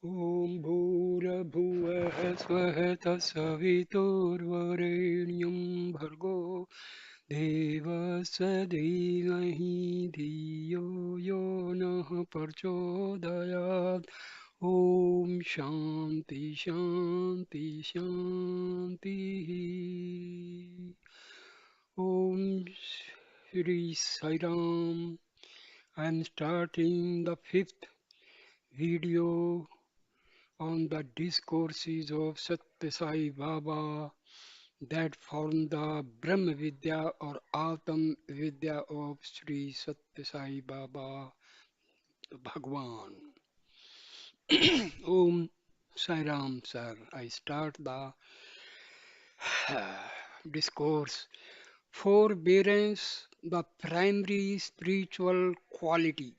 ॐ भूर्भुवः स्वः तत्सवितुर्वरेण्यं भर्गो देवस्य धीमहि धियो यो नः प्रचोदयात् ॐ शान्ति शान्ति शान्तिः ॐ Shri Sai Ram. I am starting the fifth video on the discourses of Satya Sai Baba that form the Brahma Vidya or Atam Vidya of Sri Satya Sai Baba Bhagwan. Om Sai Ram, sir. I start the discourse. Forbearance, the primary spiritual quality.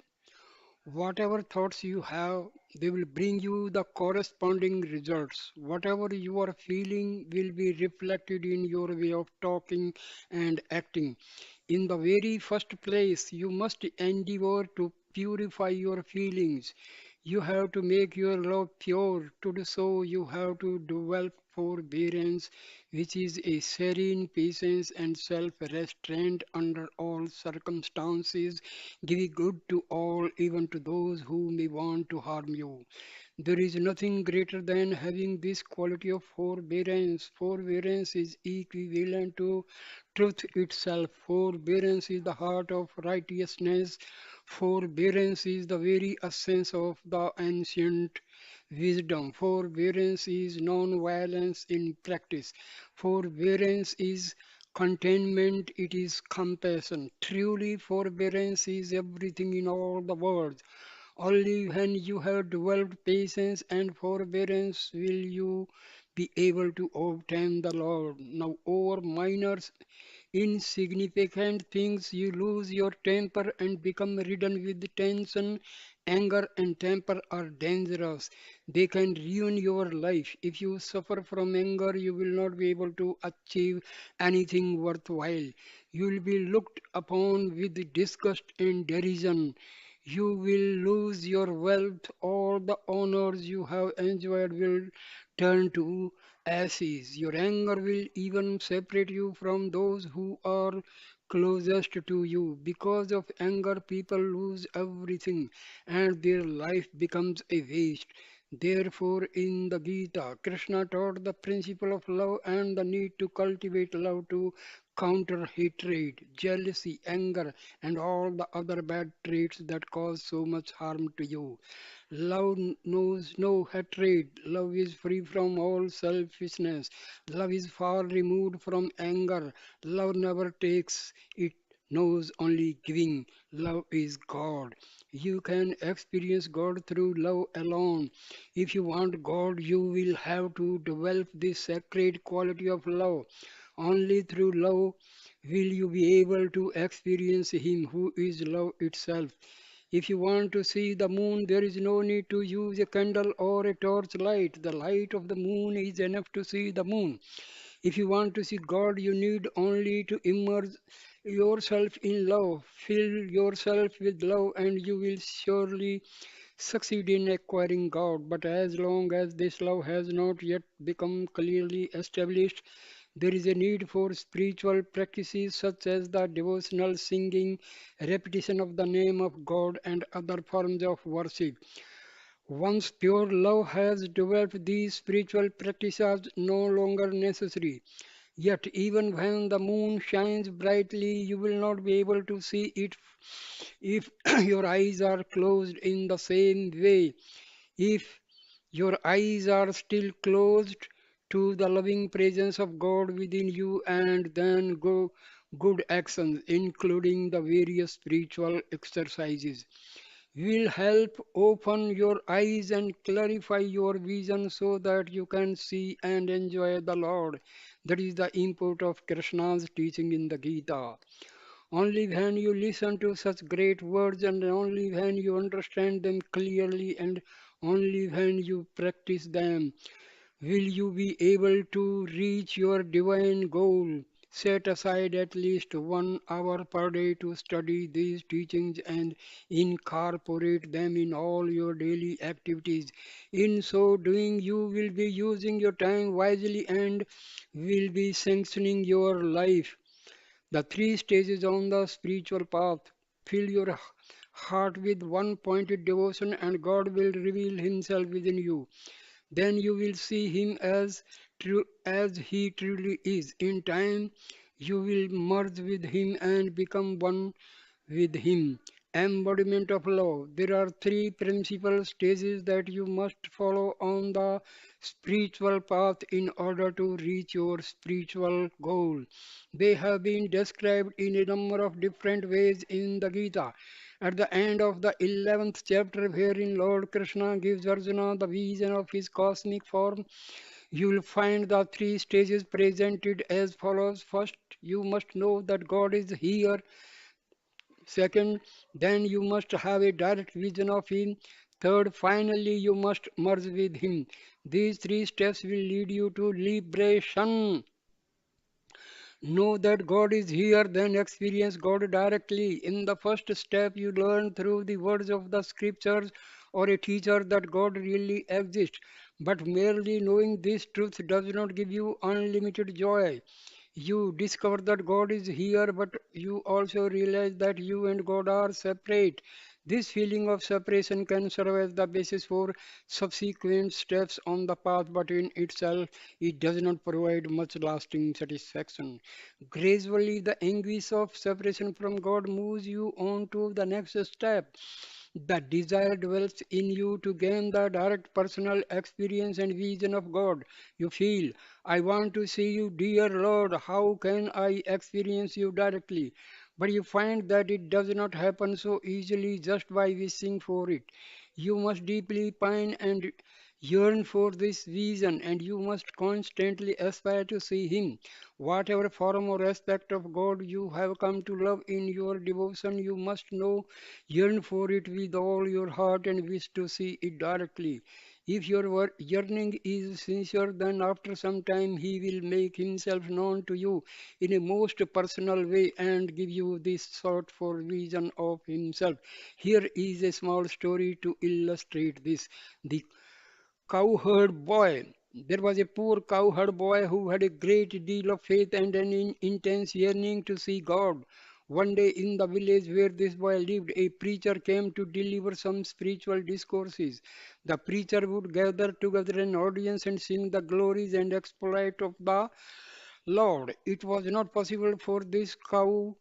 Whatever thoughts you have, they will bring you the corresponding results. Whatever you are feeling will be reflected in your way of talking and acting. In the very first place, you must endeavor to purify your feelings. You have to make your love pure. To do so, you have to develop forbearance, which is a serene patience and self restraint under all circumstances, giving good to all, even to those who may want to harm you. There is nothing greater than having this quality of forbearance. Forbearance is equivalent to truth itself. Forbearance is the heart of righteousness. Forbearance is the very essence of the ancient wisdom. Forbearance is non-violence in practice. Forbearance is contentment, it is compassion. Truly, forbearance is everything in all the world. Only when you have developed patience and forbearance will you be able to obtain the Lord. Now, over minor insignificant things, you lose your temper and become ridden with tension. Anger and temper are dangerous. They can ruin your life. If you suffer from anger, you will not be able to achieve anything worthwhile. You will be looked upon with disgust and derision. You will lose your wealth. All the honors you have enjoyed will turn to ashes. Your anger will even separate you from those who are closest to you. Because of anger, people lose everything and their life becomes a waste. Therefore, in the Gita, Krishna taught the principle of love and the need to cultivate love to counter hatred, jealousy, anger, and all the other bad traits that cause so much harm to you. Love knows no hatred. Love is free from all selfishness. Love is far removed from anger. Love never takes, it knows only giving. Love is God. You can experience God through love alone. If you want God, you will have to develop this sacred quality of love. Only through love will you be able to experience Him who is love itself. If you want to see the moon, there is no need to use a candle or a torch light. The light of the moon is enough to see the moon. If you want to see God, you need only to immerse yourself in love. Fill yourself with love, and you will surely succeed in acquiring God. But as long as this love has not yet become clearly established, there is a need for spiritual practices such as the devotional singing, repetition of the name of God, and other forms of worship. Once pure love has developed, these spiritual practices are no longer necessary. Yet, even when the moon shines brightly, you will not be able to see it if your eyes are closed in the same way. If your eyes are still closed to the loving presence of God within you, and then go good actions, including the various spiritual exercises, will help open your eyes and clarify your vision so that you can see and enjoy the Lord. That is the import of Krishna's teaching in the Gita. Only when you listen to such great words and only when you understand them clearly and only when you practice them will you be able to reach your divine goal. Set aside at least 1 hour per day to study these teachings and incorporate them in all your daily activities. In so doing, you will be using your time wisely and will be sanctioning your life. The three stages on the spiritual path. Fill your heart with one pointed devotion, and God will reveal Himself within you. Then you will see Him as true as He truly is. In time, you will merge with Him and become one with Him. Embodiment of love. There are three principal stages that you must follow on the spiritual path in order to reach your spiritual goal. They have been described in a number of different ways in the Gita. At the end of the 11th chapter, wherein Lord Krishna gives Arjuna the vision of his cosmic form, you will find the three stages presented as follows. First, you must know that God is here. Second, then you must have a direct vision of Him. Third, finally, you must merge with Him. These three steps will lead you to liberation. Know that God is here, then experience God directly. In the first step, you learn through the words of the scriptures or a teacher that God really exists. But merely knowing this truth does not give you unlimited joy. You discover that God is here, but you also realize that you and God are separate. This feeling of separation can serve as the basis for subsequent steps on the path, but in itself, it does not provide much lasting satisfaction. Gradually, the anguish of separation from God moves you on to the next step. The desire dwells in you to gain the direct personal experience and vision of God. You feel, I want to see you, dear Lord. How can I experience you directly? But you find that it does not happen so easily just by wishing for it. You must deeply pine and yearn for this vision, and you must constantly aspire to see Him. Whatever form or aspect of God you have come to love in your devotion, you must know, yearn for it with all your heart and wish to see it directly. If your yearning is sincere, then after some time He will make Himself known to you in a most personal way and give you this sort for vision of Himself. Here is a small story to illustrate this. The cowherd boy. There was a poor cowherd boy who had a great deal of faith and an intense yearning to see God. One day in the village where this boy lived, a preacher came to deliver some spiritual discourses. The preacher would gather together an audience and sing the glories and exploit of the Lord. It was not possible for this cow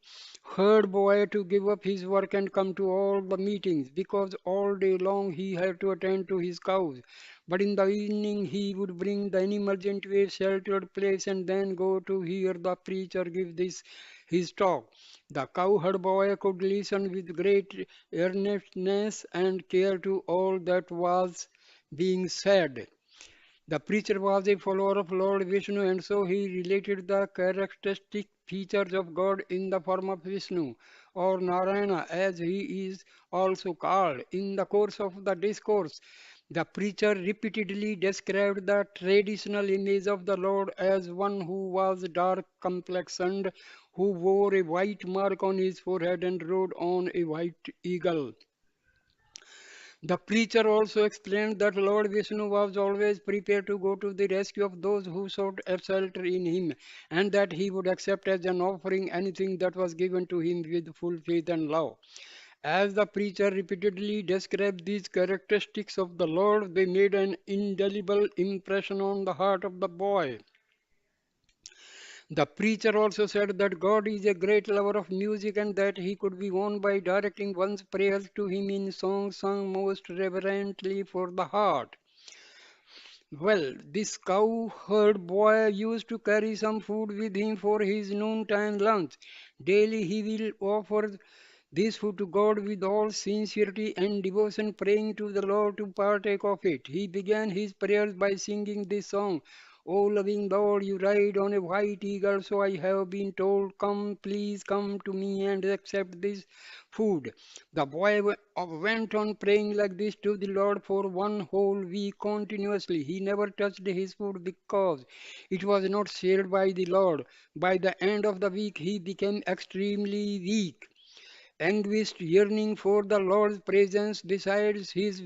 herd boy to give up his work and come to all the meetings because all day long he had to attend to his cows. But in the evening he would bring the animals into a sheltered place and then go to hear the preacher give this his talk. The cowherd boy could listen with great earnestness and care to all that was being said. The preacher was a follower of Lord Vishnu, and so he related the characteristic features of God in the form of Vishnu, or Narayana as he is also called. In the course of the discourse, the preacher repeatedly described the traditional image of the Lord as one who was dark complexioned, who wore a white mark on his forehead and rode on a white eagle. The preacher also explained that Lord Vishnu was always prepared to go to the rescue of those who sought shelter in him, and that he would accept as an offering anything that was given to him with full faith and love. As the preacher repeatedly described these characteristics of the Lord, they made an indelible impression on the heart of the boy. The preacher also said that God is a great lover of music and that he could be won by directing one's prayers to him in songs sung most reverently for the heart. Well, this cowherd boy used to carry some food with him for his noontime lunch. Daily he will offer this food to God with all sincerity and devotion, praying to the Lord to partake of it. He began his prayers by singing this song. O loving Lord, you ride on a white eagle, so I have been told, come, please come to me and accept this food. The boy went on praying like this to the Lord for one whole week continuously. He never touched his food because it was not shared by the Lord. By the end of the week, he became extremely weak. Anguished yearning for the Lord's presence. Besides his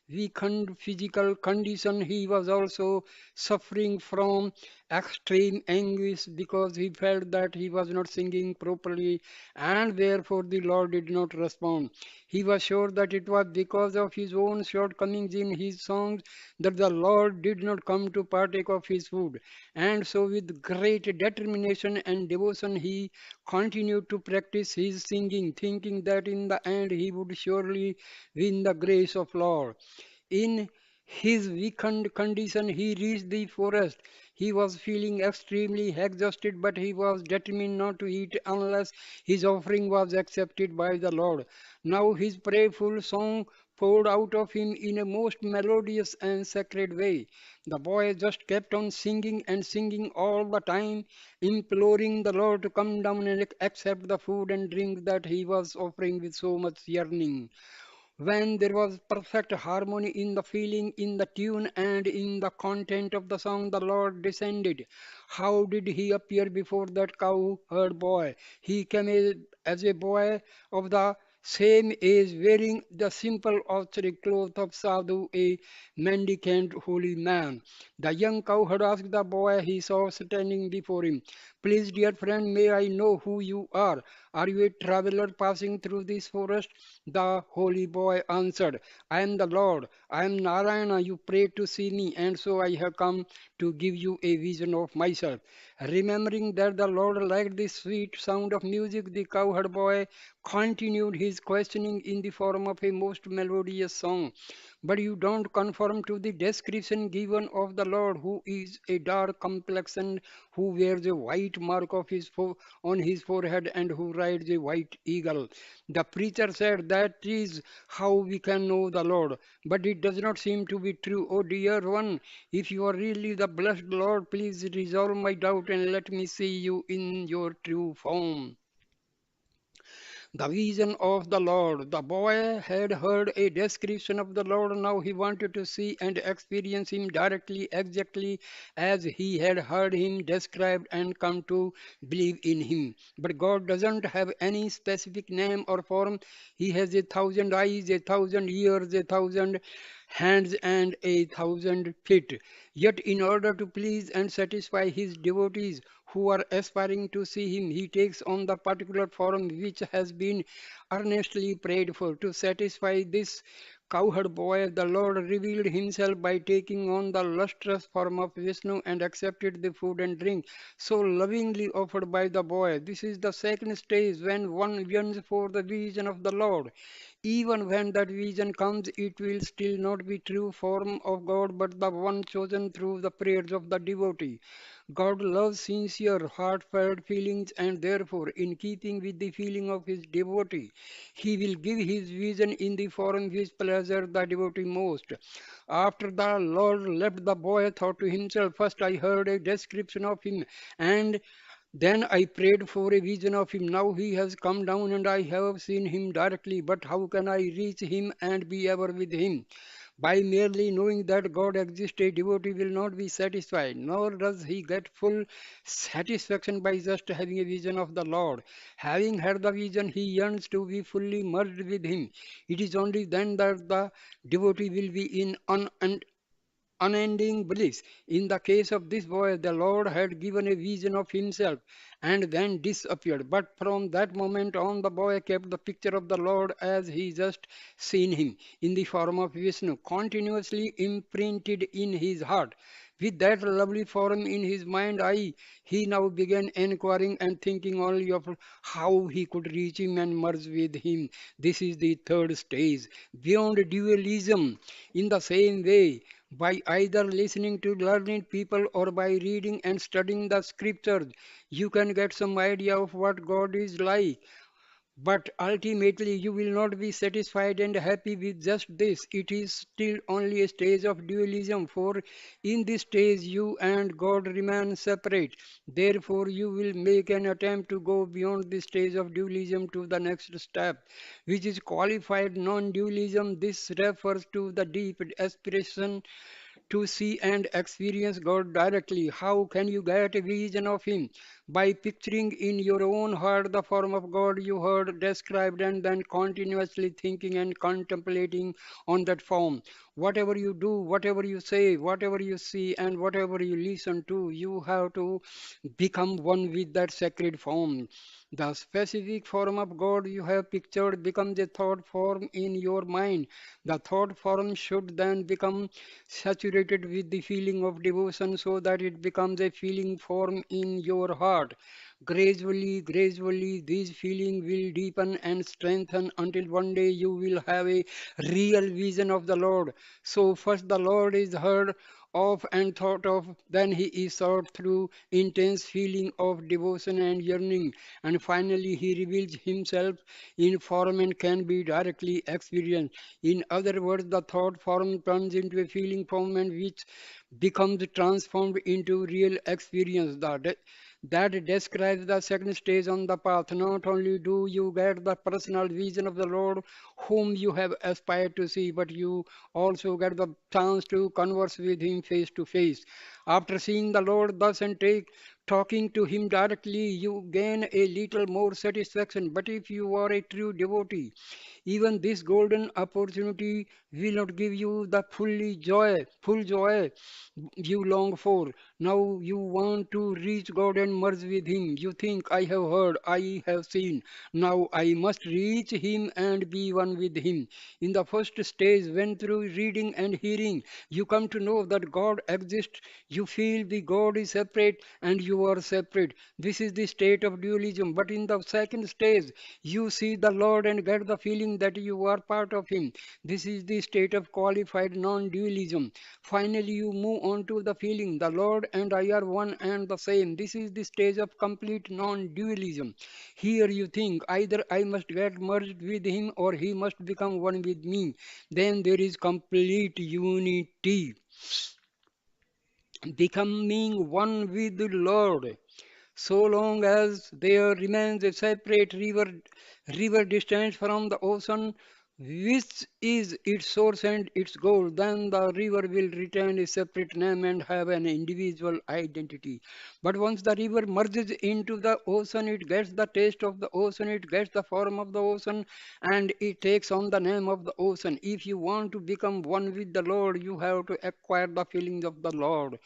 weakened physical condition, he was also suffering from extreme anguish because he felt that he was not singing properly and therefore the Lord did not respond. He was sure that it was because of his own shortcomings in his songs that the Lord did not come to partake of his food. And so, with great determination and devotion, he continued to practice his singing, thinking that in the end he would surely win the grace of Lord. In his weakened condition, he reached the forest. He was feeling extremely exhausted, but he was determined not to eat unless his offering was accepted by the Lord. Now his prayerful song poured out of him in a most melodious and sacred way. The boy just kept on singing and singing all the time, imploring the Lord to come down and accept the food and drink that he was offering with so much yearning. When there was perfect harmony in the feeling, in the tune, and in the content of the song, the Lord descended. How did he appear before that cowherd boy? He came as a boy of the same age, wearing the simple austere cloth of Sadhu, a mendicant holy man. The young cowherd asked the boy he saw standing before him, please, dear friend, may I know who you are? Are you a traveler passing through this forest? The holy boy answered, I am the Lord, I am Narayana, you prayed to see me, and so I have come to give you a vision of myself. Remembering that the Lord liked the sweet sound of music, the cowherd boy continued his questioning in the form of a most melodious song. But you don't conform to the description given of the Lord, who is a dark complexion, who wears a white mark of on his forehead, and who rides a white eagle. The preacher said, that is how we can know the Lord. But it does not seem to be true. Oh dear one, if you are really the blessed Lord, please resolve my doubt and let me see you in your true form. The vision of the Lord. The boy had heard a description of the Lord. Now he wanted to see and experience him directly, exactly as he had heard him described and come to believe in him. But God doesn't have any specific name or form. He has a thousand eyes, a thousand ears, a thousand hands, and a thousand feet. Yet, in order to please and satisfy his devotees who are aspiring to see him, he takes on the particular form which has been earnestly prayed for. To satisfy this cowherd boy, the Lord revealed himself by taking on the lustrous form of Vishnu and accepted the food and drink so lovingly offered by the boy. This is the second stage when one yearns for the vision of the Lord. Even when that vision comes, it will still not be true form of God, but the one chosen through the prayers of the devotee. God loves sincere, heartfelt feelings, and therefore, in keeping with the feeling of his devotee, he will give his vision in the form which pleasures the devotee most. After the Lord left, the boy thought to himself, first I heard a description of him, and then I prayed for a vision of him. Now he has come down and I have seen him directly. But how can I reach him and be ever with him? By merely knowing that God exists, a devotee will not be satisfied, nor does he get full satisfaction by just having a vision of the Lord. Having had the vision, he yearns to be fully merged with him. It is only then that the devotee will be in unending bliss. In the case of this boy, the Lord had given a vision of himself and then disappeared. But from that moment on, the boy kept the picture of the Lord as he just seen him in the form of Vishnu, continuously imprinted in his heart. With that lovely form in his mind eye, he now began inquiring and thinking only of how he could reach him and merge with him. This is the third stage, beyond dualism. In the same way, by either listening to learned people or by reading and studying the scriptures, you can get some idea of what God is like. But ultimately, you will not be satisfied and happy with just this. It is still only a stage of dualism, for in this stage, you and God remain separate. Therefore, you will make an attempt to go beyond this stage of dualism to the next step, which is qualified non dualism. This refers to the deep aspiration to see and experience God directly. How can you get a vision of Him? By picturing in your own heart the form of God you heard described and then continuously thinking and contemplating on that form. Whatever you do, whatever you say, whatever you see, and whatever you listen to, you have to become one with that sacred form. The specific form of God you have pictured becomes a thought form in your mind. The thought form should then become saturated with the feeling of devotion so that it becomes a feeling form in your heart. Gradually, these feelings will deepen and strengthen until one day you will have a real vision of the Lord. So, first the Lord is heard of and thought of, then he is sought through intense feeling of devotion and yearning, and finally he reveals himself in form and can be directly experienced. In other words, the thought form turns into a feeling form and which becomes transformed into real experience. That describes the second stage on the path. Not only do you get the personal vision of the Lord whom you have aspired to see, but you also get the chance to converse with Him face to face. After seeing the Lord thus and talking to Him directly, you gain a little more satisfaction. But if you are a true devotee, even this golden opportunity will not give you the full joy you long for. Now you want to reach God and merge with Him. You think, I have heard, I have seen. Now I must reach Him and be one with Him. In the first stage, when through reading and hearing, you come to know that God exists, you feel the God is separate and you are separate. This is the state of dualism. But in the second stage, you see the Lord and get the feeling that you are part of Him. This is the state of qualified non dualism. Finally, you move on to the feeling the Lord and I are one and the same. This is the stage of complete non dualism. Here you think either I must get merged with Him or He must become one with me. Then there is complete unity, becoming one with the Lord. So long as there remains a separate river distant from the ocean, which is its source and its goal, then the river will retain a separate name and have an individual identity. But once the river merges into the ocean, it gets the taste of the ocean, it gets the form of the ocean, and it takes on the name of the ocean. If you want to become one with the Lord, you have to acquire the feelings of the Lord.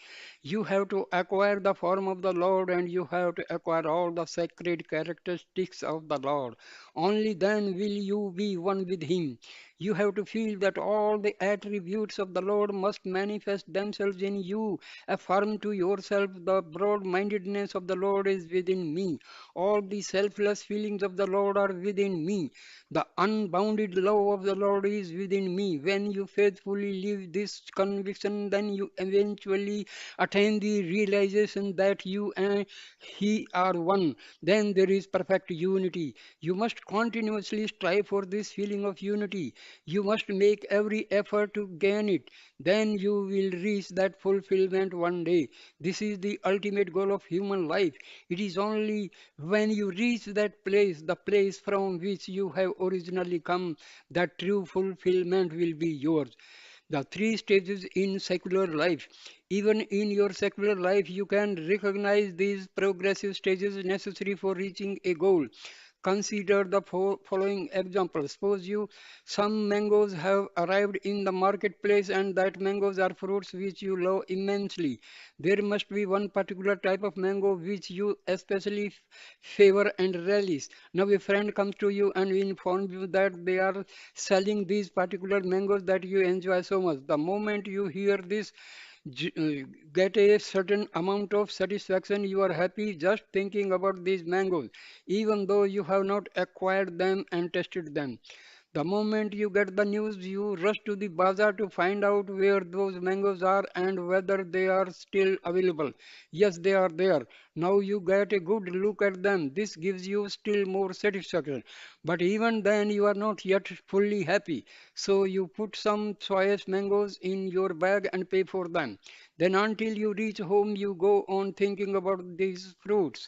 You have to acquire the form of the Lord and you have to acquire all the sacred characteristics of the Lord. Only then will you be one with Him. You have to feel that all the attributes of the Lord must manifest themselves in you. Affirm to yourself the broad mindedness of the Lord is within me. All the selfless feelings of the Lord are within me. The unbounded love of the Lord is within me. When you faithfully live this conviction, then you eventually attain the realization that you and He are one. Then there is perfect unity. You must continuously strive for this feeling of unity. You must make every effort to gain it. Then you will reach that fulfillment one day. This is the ultimate goal of human life. It is only when you reach that place, the place from which you have originally come, that true fulfillment will be yours. The three stages in secular life. Even in your secular life, you can recognize these progressive stages necessary for reaching a goal. Consider the following example. Suppose you some mangoes have arrived in the marketplace and that mangoes are fruits which you love immensely. There must be one particular type of mango which you especially favor and relish. Now a friend comes to you and informs you that they are selling these particular mangoes that you enjoy so much. The moment you hear this, get a certain amount of satisfaction. You are happy just thinking about these mangoes, even though you have not acquired them and tested them. The moment you get the news, you rush to the bazaar to find out where those mangoes are and whether they are still available. Yes, they are there. Now you get a good look at them. This gives you still more satisfaction. But even then, you are not yet fully happy. So you put some choice mangoes in your bag and pay for them. Then, until you reach home, you go on thinking about these fruits,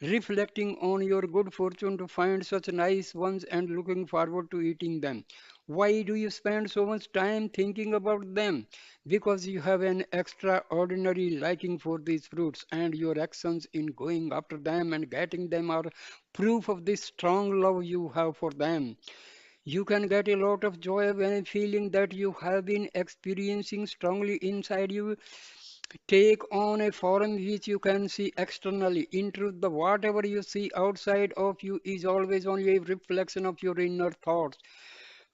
reflecting on your good fortune to find such nice ones and looking forward to eating them. Why do you spend so much time thinking about them? Because you have an extraordinary liking for these fruits, and your actions in going after them and getting them are proof of this strong love you have for them. You can get a lot of joy when a feeling that you have been experiencing strongly inside you take on a form which you can see externally. In truth, the whatever you see outside of you is always only a reflection of your inner thoughts.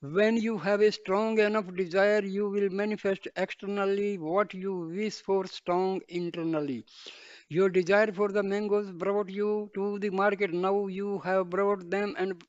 When you have a strong enough desire, you will manifest externally what you wish for strong internally. Your desire for the mangoes brought you to the market. Now you have brought them and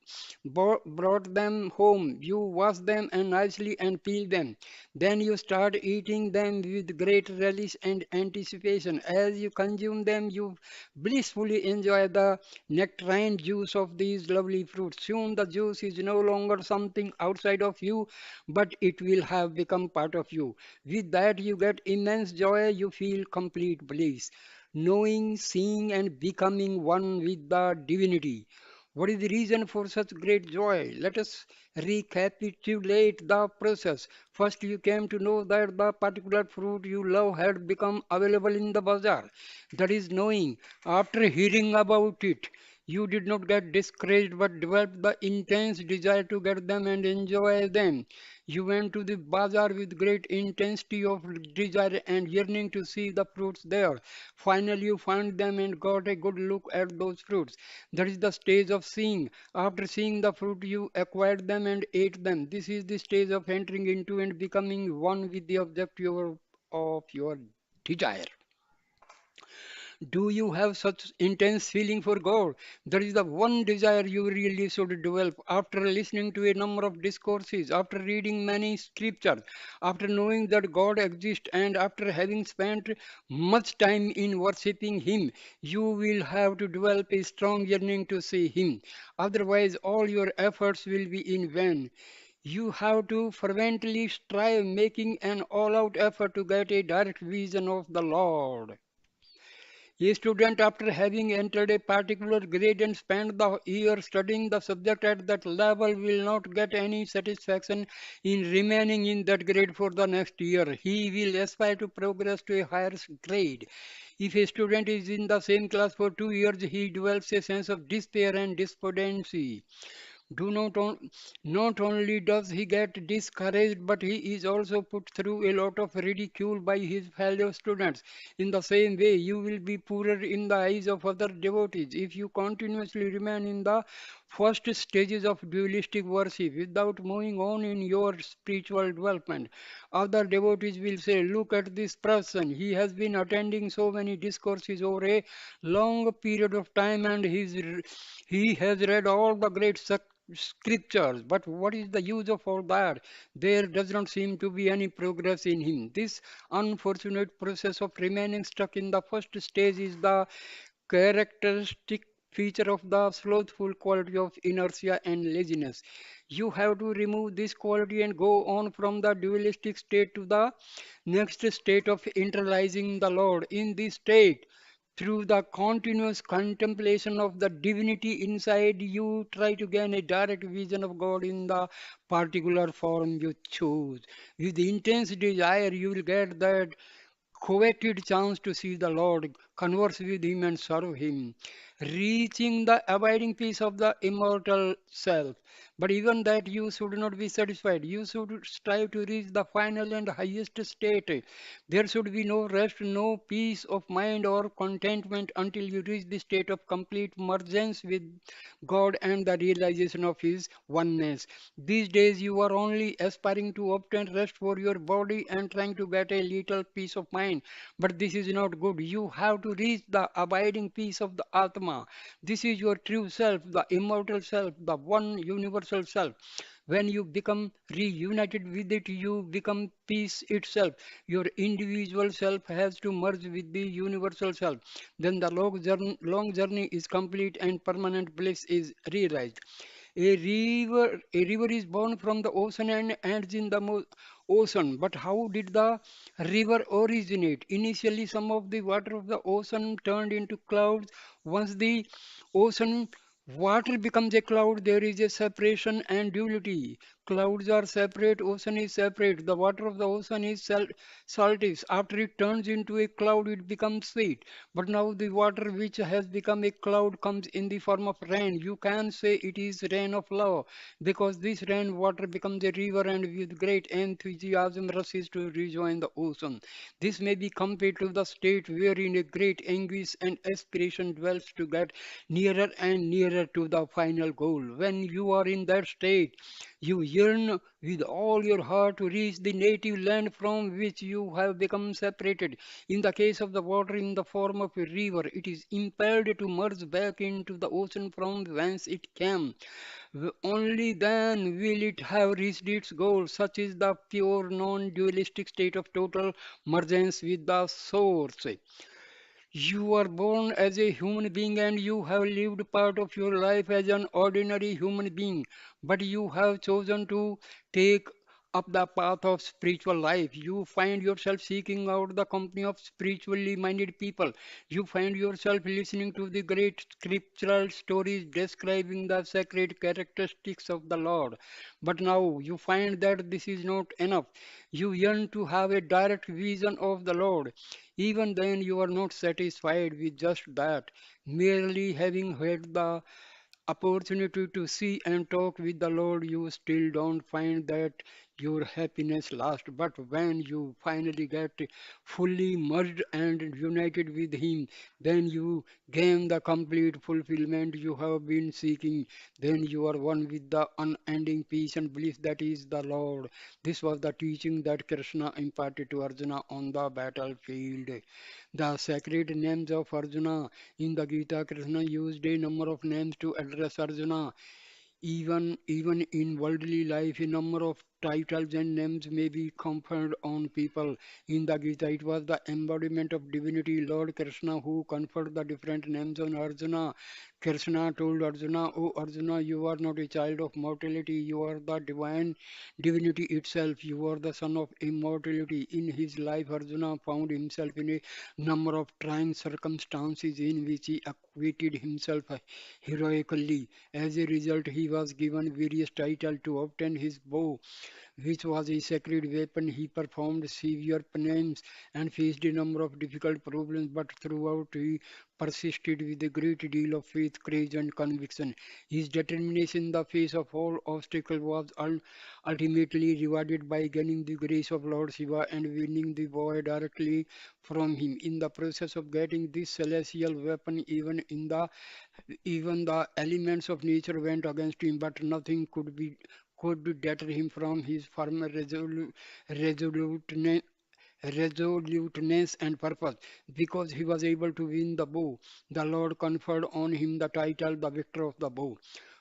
brought them home. You wash them and nicely and peel them. Then you start eating them with great relish and anticipation. As you consume them, you blissfully enjoy the nectarine juice of these lovely fruits. Soon the juice is no longer something outside of you, but it will have become part of you. With that, you get immense joy. You feel complete bliss, knowing, seeing, and becoming one with the divinity. What is the reason for such great joy? Let us recapitulate the process. First, you came to know that the particular fruit you love had become available in the bazaar. That is knowing. After hearing about it, you did not get discouraged but developed the intense desire to get them and enjoy them. You went to the bazaar with great intensity of desire and yearning to see the fruits there. Finally, you found them and got a good look at those fruits. That is the stage of seeing. After seeing the fruit, you acquired them and ate them. This is the stage of entering into and becoming one with the object of your desire. Do you have such intense feeling for God? That is the one desire you really should develop. After listening to a number of discourses, after reading many scriptures, after knowing that God exists, and after having spent much time in worshipping Him, you will have to develop a strong yearning to see Him. Otherwise, all your efforts will be in vain. You have to fervently strive, making an all out effort to get a direct vision of the Lord. A student, after having entered a particular grade and spent the year studying the subject at that level, will not get any satisfaction in remaining in that grade for the next year. He will aspire to progress to a higher grade. If a student is in the same class for 2 years, he develops a sense of despair and despondency. Do not, on, Not only does he get discouraged, but he is also put through a lot of ridicule by his fellow students. In the same way, you will be poorer in the eyes of other devotees if you continuously remain in the first stages of dualistic worship without moving on in your spiritual development. Other devotees will say, look at this person. He has been attending so many discourses over a long period of time and he has read all the great scriptures. But what is the use of all that? There does not seem to be any progress in him. This unfortunate process of remaining stuck in the first stage is the characteristic feature of the slothful quality of inertia and laziness. You have to remove this quality and go on from the dualistic state to the next state of internalizing the Lord. In this state, through the continuous contemplation of the divinity inside you, try to gain a direct vision of God in the particular form you choose. With the intense desire, you will get that coveted chance to see the Lord, converse with Him, and serve Him, reaching the abiding peace of the immortal self. But even that you should not be satisfied. You should strive to reach the final and highest state. There should be no rest, no peace of mind or contentment until you reach the state of complete mergence with God and the realization of His oneness. These days you are only aspiring to obtain rest for your body and trying to get a little peace of mind. But this is not good. You have to reach the abiding peace of the Atma. This is your true self, the immortal self, the one universal self. When you become reunited with it, you become peace itself. Your individual self has to merge with the universal self. Then the long journey is complete and permanent bliss is realized. A river is born from the ocean and ends in the ocean. But how did the river originate? Initially, some of the water of the ocean turned into clouds. Once the ocean water becomes a cloud, there is a separation and duality. Clouds are separate, ocean is separate. The water of the ocean is saltish. After it turns into a cloud, it becomes sweet. But now the water which has become a cloud comes in the form of rain. You can say it is rain of love because this rain water becomes a river and with great enthusiasm rushes to rejoin the ocean. This may be compared to the state wherein a great anguish and aspiration dwells to get nearer and nearer to the final goal. When you are in that state, you yearn with all your heart to reach the native land from which you have become separated. In the case of the water in the form of a river, it is impelled to merge back into the ocean from whence it came. Only then will it have reached its goal. Such is the pure non-dualistic state of total mergence with the source. You are born as a human being and you have lived part of your life as an ordinary human being, but you have chosen to take up the path of spiritual life. You find yourself seeking out the company of spiritually minded people. You find yourself listening to the great scriptural stories describing the sacred characteristics of the Lord. But now you find that this is not enough. You yearn to have a direct vision of the Lord. Even then, you are not satisfied with just that. Merely having had the opportunity to see and talk with the Lord, you still don't find that your happiness lasts. But when you finally get fully merged and united with Him, then you gain the complete fulfillment you have been seeking. Then you are one with the unending peace and bliss that is the Lord. This was the teaching that Krishna imparted to Arjuna on the battlefield. The sacred names of Arjuna in the Gita, Krishna used a number of names to address Arjuna. Even in worldly life, a number of titles and names may be conferred on people. In the Gita, it was the embodiment of divinity, Lord Krishna, who conferred the different names on Arjuna. Krishna told Arjuna, "O Arjuna, you are not a child of mortality, you are the divine divinity itself. You are the son of immortality." In his life, Arjuna found himself in a number of trying circumstances in which he acquitted himself heroically. As a result, he was given various titles to obtain his bow, which was a sacred weapon. He performed severe penance and faced a number of difficult problems, but throughout he persisted with a great deal of faith, courage, and conviction. His determination in the face of all obstacles was ultimately rewarded by gaining the grace of Lord Shiva and winning the boy directly from him. In the process of getting this celestial weapon, even the elements of nature went against him, but nothing could deter him from his firm resoluteness, resoluteness and purpose. Because he was able to win the bow, the Lord conferred on him the title, the victor of the bow.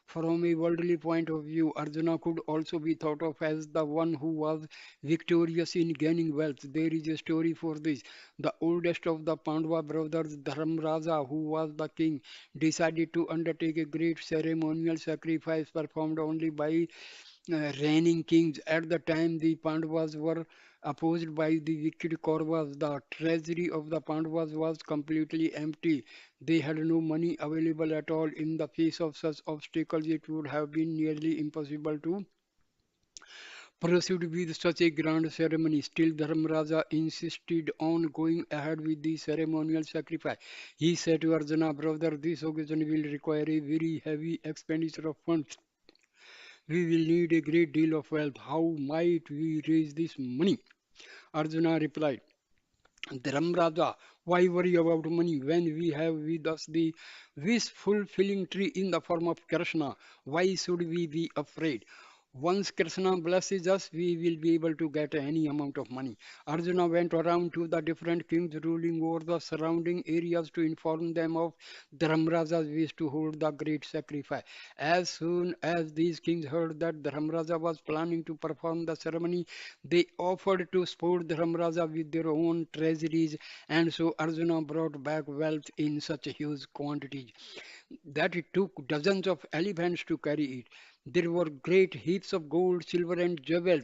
From a worldly point of view, Arjuna could also be thought of as the one who was victorious in gaining wealth. There is a story for this. The oldest of the Pandava brothers, Dharmraja, who was the king, decided to undertake a great ceremonial sacrifice performed only by reigning kings. At the time, the Pandavas were opposed by the wicked Kauravas. The treasury of the Pandavas was completely empty. They had no money available at all. In the face of such obstacles, it would have been nearly impossible to proceed with such a grand ceremony. Still, Dharmaraja insisted on going ahead with the ceremonial sacrifice. He said to Arjuna, "Brother, this occasion will require a very heavy expenditure of funds. We will need a great deal of wealth. How might we raise this money?" Arjuna replied, "Dharmraja, why worry about money when we have with us the wish fulfilling tree in the form of Krishna? Why should we be afraid? Once Krishna blesses us, we will be able to get any amount of money. Arjuna went around to the different kings ruling over the surrounding areas to inform them of Dharmaraja's wish to hold the great sacrifice. As soon as these kings heard that Dharmaraja was planning to perform the ceremony, they offered to support Dharmaraja with their own treasuries, and so Arjuna brought back wealth in such huge quantities that it took dozens of elephants to carry it. There were great heaps of gold, silver, and jewels.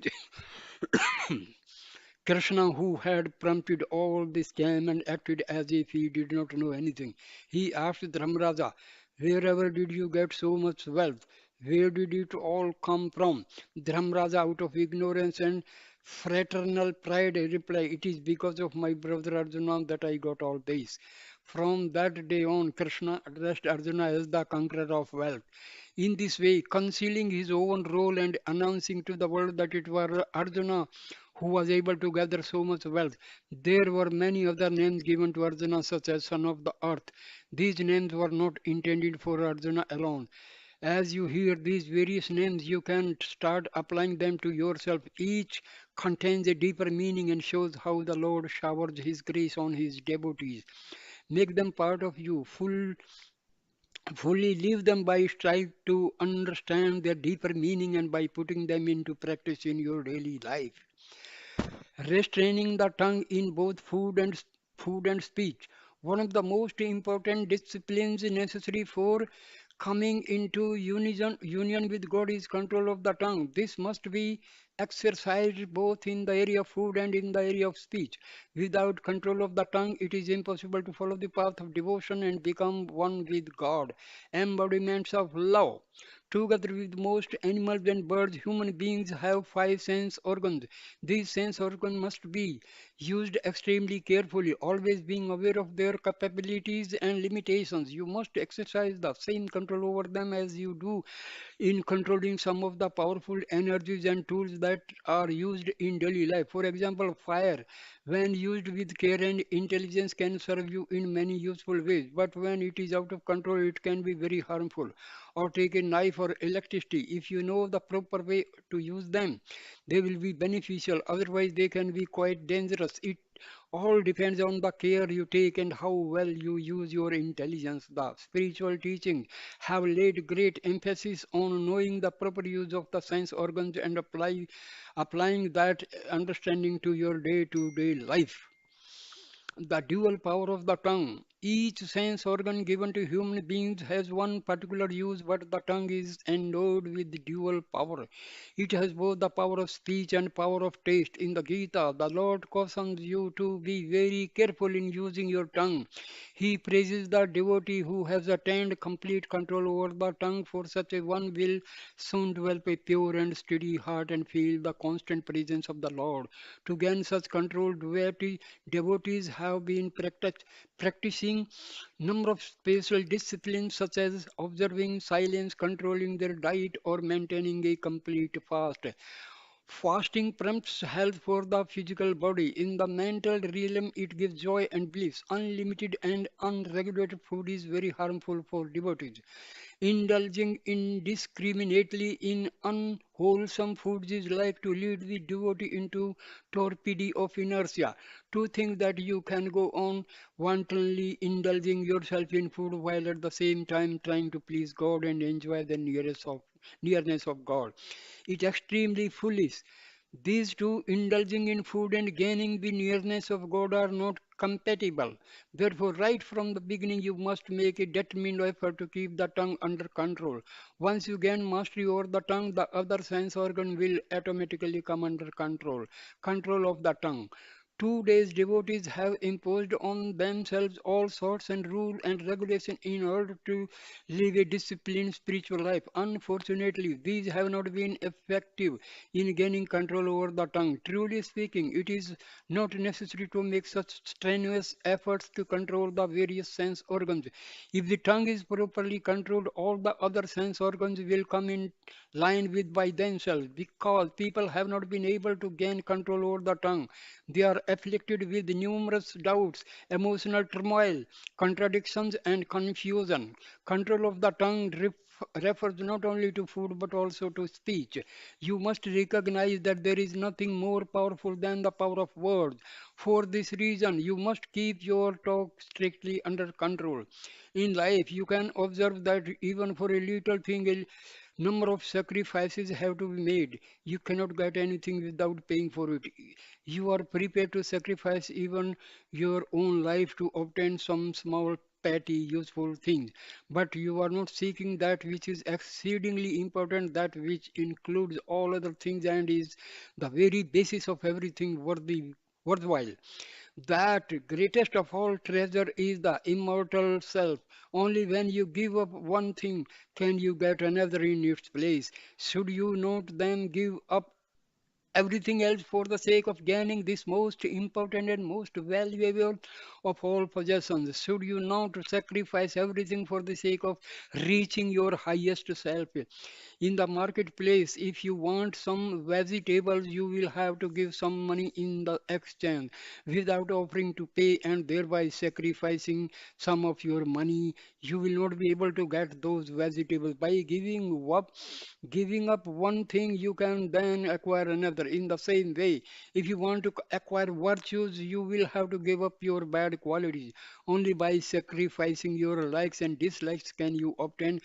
Krishna, who had prompted all this, came and acted as if he did not know anything. He asked Dharmaraja, "Wherever did you get so much wealth? Where did it all come from?" Dharmaraja, out of ignorance and fraternal pride, replied, "It is because of my brother Arjuna that I got all this." From that day on, Krishna addressed Arjuna as the conqueror of wealth. In this way, concealing his own role and announcing to the world that it was Arjuna who was able to gather so much wealth. There were many other names given to Arjuna, such as son of the earth. These names were not intended for Arjuna alone. As you hear these various names, you can start applying them to yourself. Each contains a deeper meaning and shows how the Lord showers His grace on His devotees. Make them part of you. Fully live them by strive to understand their deeper meaning and by putting them into practice in your daily life. Restraining the tongue in both food and speech. One of the most important disciplines necessary for coming into union with God is control of the tongue. This must be exercised both in the area of food and in the area of speech. Without control of the tongue, it is impossible to follow the path of devotion and become one with God. Embodiments of love. Together with most animals and birds, human beings have five sense organs. These sense organs must be used extremely carefully, always being aware of their capabilities and limitations. You must exercise the same control over them as you do in controlling some of the powerful energies and tools that are used in daily life. For example, fire, when used with care and intelligence, can serve you in many useful ways, but when it is out of control, it can be very harmful. Or take a knife or electricity. If you know the proper way to use them, they will be beneficial. Otherwise, they can be quite dangerous. It all depends on the care you take and how well you use your intelligence. The spiritual teachings have laid great emphasis on knowing the proper use of the sense organs and applying that understanding to your day-to-day life. The dual power of the tongue. Each sense organ given to human beings has one particular use, but the tongue is endowed with dual power. It has both the power of speech and power of taste. In the Gita, the Lord cautions you to be very careful in using your tongue. He praises the devotee who has attained complete control over the tongue, for such a one will soon develop a pure and steady heart and feel the constant presence of the Lord. To gain such control, devotees have been practicing number of special disciplines such as observing silence, controlling their diet, or maintaining a complete fast. Fasting prompts health for the physical body. In the mental realm, it gives joy and bliss. Unlimited and unregulated food is very harmful for devotees. Indulging indiscriminately in unwholesome foods is like to lead the devotee into torpidity of inertia. To think that you can go on wantonly indulging yourself in food while at the same time trying to please God and enjoy the nearness of God. It's extremely foolish. These two, indulging in food and gaining the nearness of God, are not compatible. Therefore, right from the beginning, you must make a determined effort to keep the tongue under control. Once you gain mastery over the tongue, the other sense organ will automatically come under control. Control of the tongue. 2 days devotees have imposed on themselves all sorts and rules and regulations in order to live a disciplined spiritual life. Unfortunately, these have not been effective in gaining control over the tongue. Truly speaking, it is not necessary to make such strenuous efforts to control the various sense organs. If the tongue is properly controlled, all the other sense organs will come in line with by themselves. Because people have not been able to gain control over the tongue, they are afflicted with numerous doubts, emotional turmoil, contradictions, and confusion. Control of the tongue refers not only to food but also to speech. You must recognize that there is nothing more powerful than the power of words. For this reason, you must keep your talk strictly under control. In life, you can observe that even for a little thing, a number of sacrifices have to be made. You cannot get anything without paying for it. You are prepared to sacrifice even your own life to obtain some small petty useful things, but you are not seeking that which is exceedingly important, that which includes all other things and is the very basis of everything worthwhile. That greatest of all treasure is the immortal self. Only when you give up one thing can you get another in its place. Should you not then give up everything else for the sake of gaining this most important and most valuable of all possessions? Should you not sacrifice everything for the sake of reaching your highest self? In the marketplace, if you want some vegetables, you will have to give some money in the exchange without offering to pay and thereby sacrificing some of your money. You will not be able to get those vegetables. By giving up one thing, you can then acquire another. In the same way, if you want to acquire virtues, you will have to give up your bad qualities. Only by sacrificing your likes and dislikes can you obtain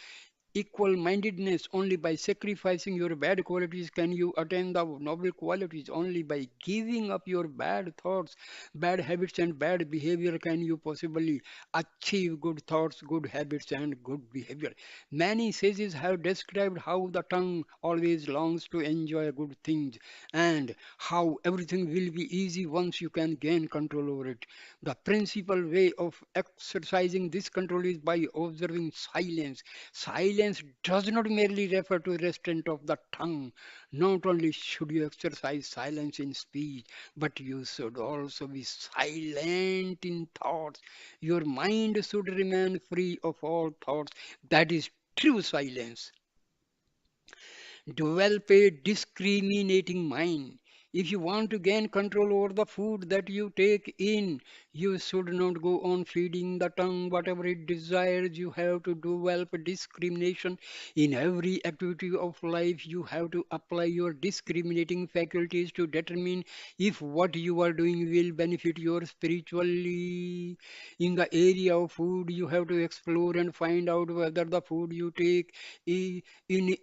equal mindedness. Only by sacrificing your bad qualities can you attain the noble qualities. Only by giving up your bad thoughts, bad habits, and bad behavior can you possibly achieve good thoughts, good habits, and good behavior. Many sages have described how the tongue always longs to enjoy good things and how everything will be easy once you can gain control over it. The principal way of exercising this control is by observing silence. Silence does not merely refer to restraint of the tongue. Not only should you exercise silence in speech, but you should also be silent in thoughts. Your mind should remain free of all thoughts. That is true silence. Develop a discriminating mind. If you want to gain control over the food that you take in, you should not go on feeding the tongue whatever it desires. You have to develop discrimination in every activity of life. You have to apply your discriminating faculties to determine if what you are doing will benefit your spiritually. In the area of food, you have to explore and find out whether the food you take in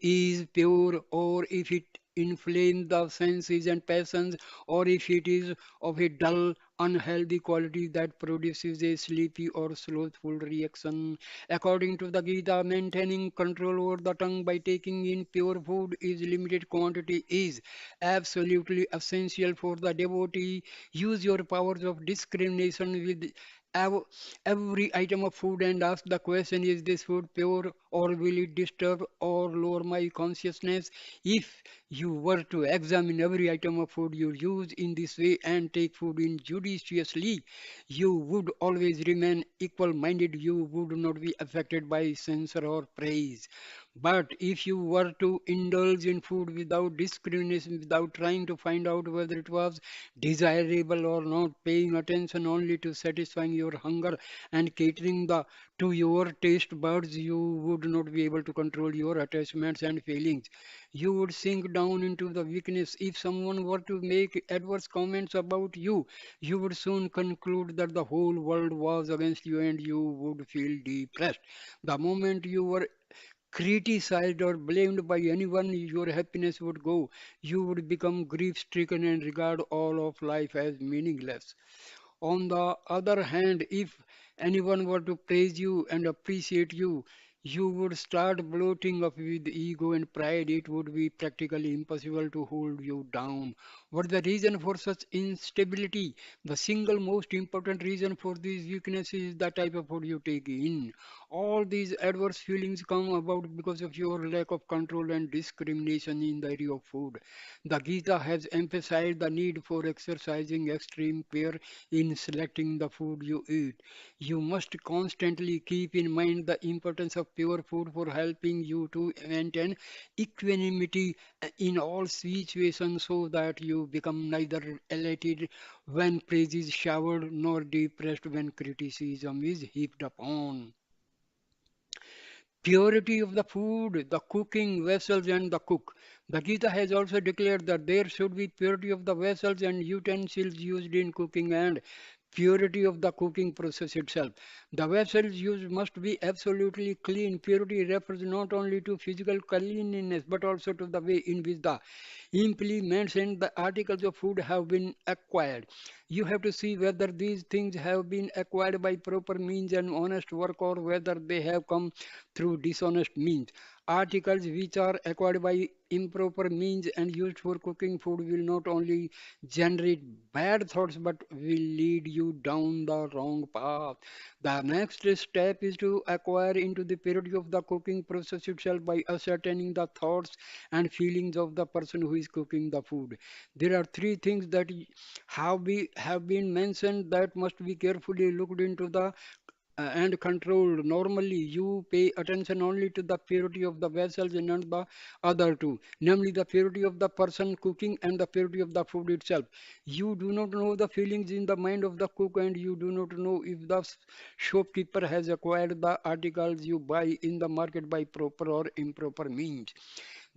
is pure, or if it inflames the senses and passions, or if it is of a dull, unhealthy quality that produces a sleepy or slothful reaction. According to the Gita, maintaining control over the tongue by taking in pure food is limited quantity is absolutely essential for the devotee. Use your powers of discrimination with ev- every item of food and ask the question, is this food pure or will it disturb or lower my consciousness? If you were to examine every item of food you use in this way and take food in judiciously, you would always remain equal minded. You would not be affected by censor or praise. But if you were to indulge in food without discrimination, without trying to find out whether it was desirable or not, paying attention only to satisfying your hunger and catering to your taste buds, you would not be able to control your attachments and feelings. You would sink down into the weakness. If someone were to make adverse comments about you, you would soon conclude that the whole world was against you and you would feel depressed. The moment you were criticized or blamed by anyone, your happiness would go. You would become grief stricken and regard all of life as meaningless. On the other hand, if anyone were to praise you and appreciate you, you would start bloating up with ego and pride. It would be practically impossible to hold you down. What the reason for such instability? The single most important reason for this weakness is the type of food you take in. All these adverse feelings come about because of your lack of control and discrimination in the area of food. The Gita has emphasized the need for exercising extreme care in selecting the food you eat. You must constantly keep in mind the importance of pure food for helping you to maintain equanimity in all situations so that you become neither elated when praise is showered nor depressed when criticism is heaped upon. Purity of the food, the cooking vessels, and the cook. The Gita has also declared that there should be purity of the vessels and utensils used in cooking and purity of the cooking process itself. The vessels used must be absolutely clean. Purity refers not only to physical cleanliness but also to the way in which the implements and the articles of food have been acquired. You have to see whether these things have been acquired by proper means and honest work or whether they have come through dishonest means. Articles which are acquired by improper means and used for cooking food will not only generate bad thoughts but will lead you down the wrong path. The next step is to acquire into the purity of the cooking process itself by ascertaining the thoughts and feelings of the person who is cooking the food. There are three things that have been mentioned that must be carefully looked into the and controlled. Normally, you pay attention only to the purity of the vessels and not the other two, namely the purity of the person cooking and the purity of the food itself. You do not know the feelings in the mind of the cook, and you do not know if the shopkeeper has acquired the articles you buy in the market by proper or improper means.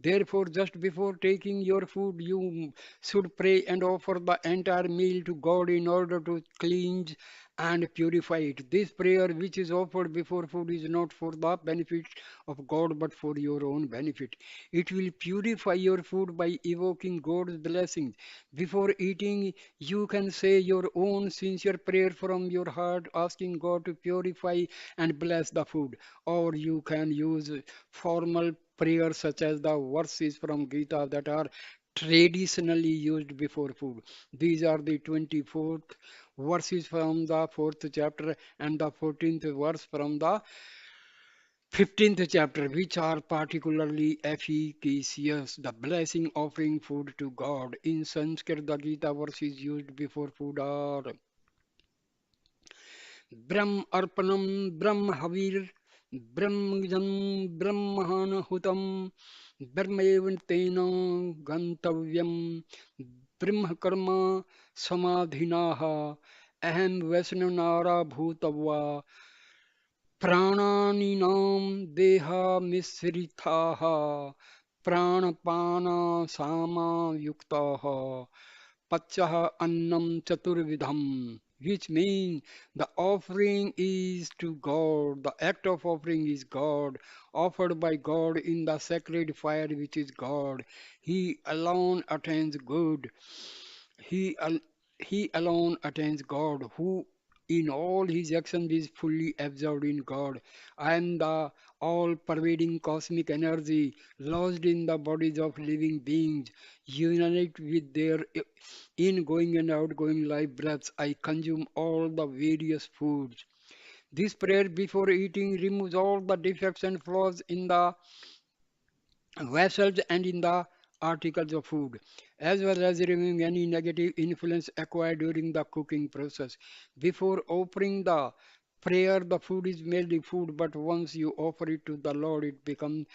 Therefore, just before taking your food, you should pray and offer the entire meal to God in order to cleanse and purify it. This prayer, which is offered before food, is not for the benefit of God but for your own benefit. It will purify your food by evoking God's blessings. Before eating, you can say your own sincere prayer from your heart, asking God to purify and bless the food. Or you can use formal prayers such as the verses from Gita that are traditionally used before food. These are the 24th verses from the 4th chapter and the 14th verse from the 15th chapter, which are particularly efficacious. The blessing offering food to God. In Sanskrit, the Gita verses used before food are Brahm Arpanam, Brahm Havir, Brahmajam, Brahmanahutam, Brahmevantena Gantavyam, Brahmakarma Samadhinaha, Aham Vaisnanara Bhutava, Prananinam Deha Misritaha, Pranapana Sama Yuktaha, Pachaha Annam Chaturvidham, which means the offering is to God, the act of offering is God, offered by God in the sacred fire which is God. He alone attains good. He, al- he alone attains God, who in all his actions is fully absorbed in God. I am the all pervading cosmic energy lodged in the bodies of living beings, unite with their ingoing and outgoing life breaths. I consume all the various foods. This prayer before eating removes all the defects and flaws in the vessels and in the articles of food, as well as removing any negative influence acquired during the cooking process. Before offering the prayer, the food is merely food, but once you offer it to the Lord, it becomes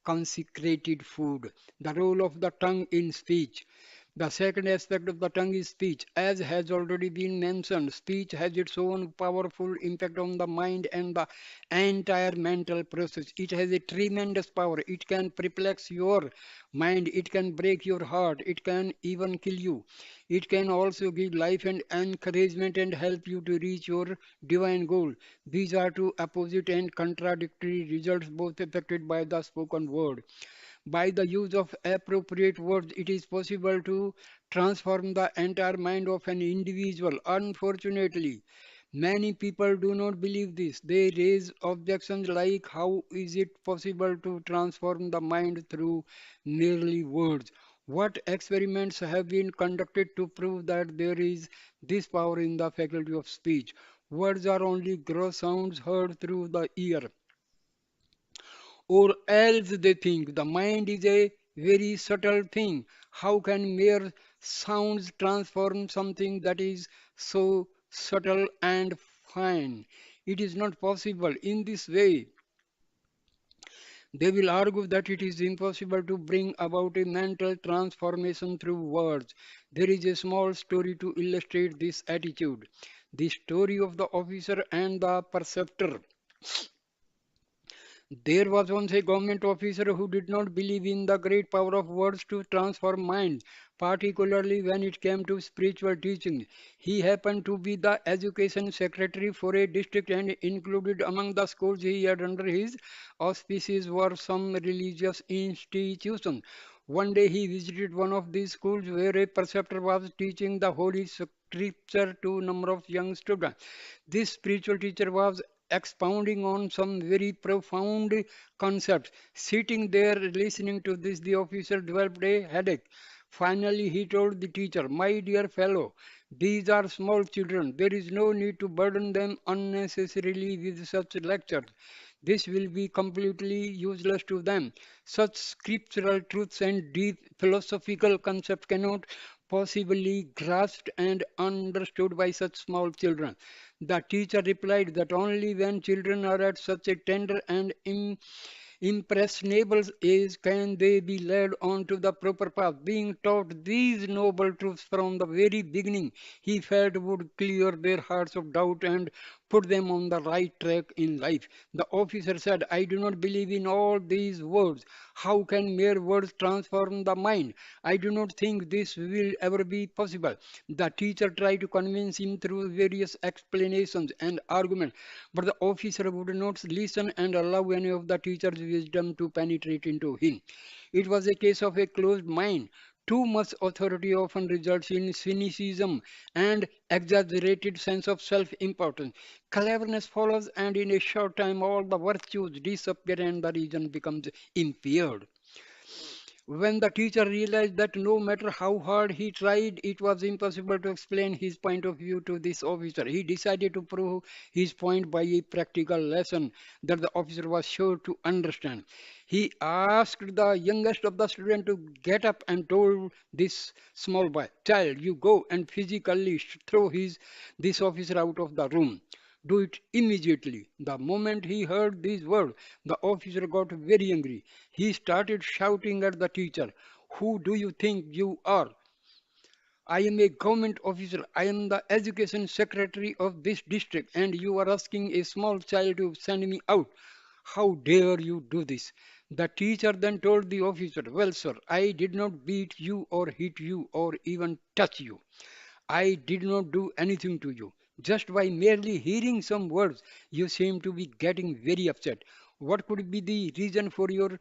consecrated food. The role of the tongue in speech. The second aspect of the tongue is speech. As has already been mentioned, speech has its own powerful impact on the mind and the entire mental process. It has a tremendous power. It can perplex your mind, it can break your heart, it can even kill you. It can also give life and encouragement and help you to reach your divine goal. These are two opposite and contradictory results, both affected by the spoken word. By the use of appropriate words, it is possible to transform the entire mind of an individual. Unfortunately, many people do not believe this. They raise objections like how is it possible to transform the mind through merely words? What experiments have been conducted to prove that there is this power in the faculty of speech? Words are only gross sounds heard through the ear. Or else they think the mind is a very subtle thing. How can mere sounds transform something that is so subtle and fine? It is not possible. In this way, they will argue that it is impossible to bring about a mental transformation through words. There is a small story to illustrate this attitude. The story of the officer and the preceptor. There was once a government officer who did not believe in the great power of words to transform minds, particularly when it came to spiritual teaching. He happened to be the education secretary for a district, and included among the schools he had under his auspices were some religious institutions. One day he visited one of these schools where a preceptor was teaching the Holy Scripture to a number of young students. This spiritual teacher was expounding on some very profound concepts. Sitting there listening to this, the officer developed a headache. Finally, he told the teacher, "My dear fellow, these are small children. There is no need to burden them unnecessarily with such lectures. This will be completely useless to them. Such scriptural truths and deep philosophical concepts cannot possibly grasped and understood by such small children." The teacher replied that only when children are at such a tender and impressionable age can they be led on to the proper path. Being taught these noble truths from the very beginning, he felt would clear their hearts of doubt and put them on the right track in life. The officer said, "I do not believe in all these words. How can mere words transform the mind? I do not think this will ever be possible." The teacher tried to convince him through various explanations and arguments, but the officer would not listen and allow any of the teacher's wisdom to penetrate into him. It was a case of a closed mind. Too much authority often results in cynicism and exaggerated sense of self-importance. Cleverness follows, and in a short time all the virtues disappear and the reason becomes impaired. When the teacher realized that no matter how hard he tried, it was impossible to explain his point of view to this officer, he decided to prove his point by a practical lesson that the officer was sure to understand. He asked the youngest of the students to get up and told this small boy, "Child, you go and physically throw this officer out of the room. Do it immediately." The moment he heard these words, the officer got very angry. He started shouting at the teacher, "Who do you think you are? I am a government officer. I am the education secretary of this district, and you are asking a small child to send me out. How dare you do this?" The teacher then told the officer, "Well, sir, I did not beat you or hit you or even touch you. I did not do anything to you. Just by merely hearing some words, you seem to be getting very upset. What could be the reason for your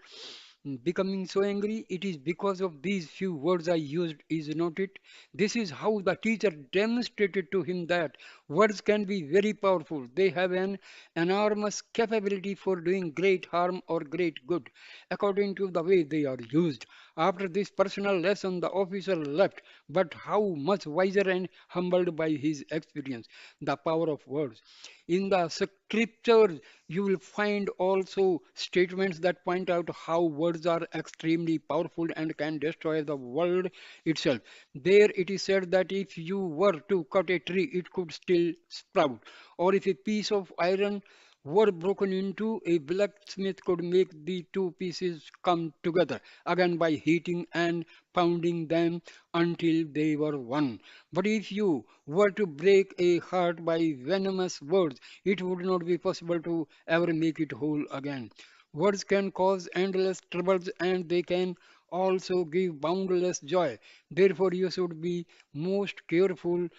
becoming so angry? It is because of these few words I used, is not it?" This is how the teacher demonstrated to him that words can be very powerful. They have an enormous capability for doing great harm or great good, according to the way they are used. After this personal lesson, the officer left, but how much wiser and humbled by his experience. The power of words. In the scriptures, you will find also statements that point out how words are extremely powerful and can destroy the world itself. There it is said that if you were to cut a tree, it could still sprout. Or if a piece of iron were broken into, a blacksmith could make the two pieces come together again by heating and pounding them until they were one. But if you were to break a heart by venomous words, it would not be possible to ever make it whole again. Words can cause endless troubles, and they can also give boundless joy. Therefore, you should be most careful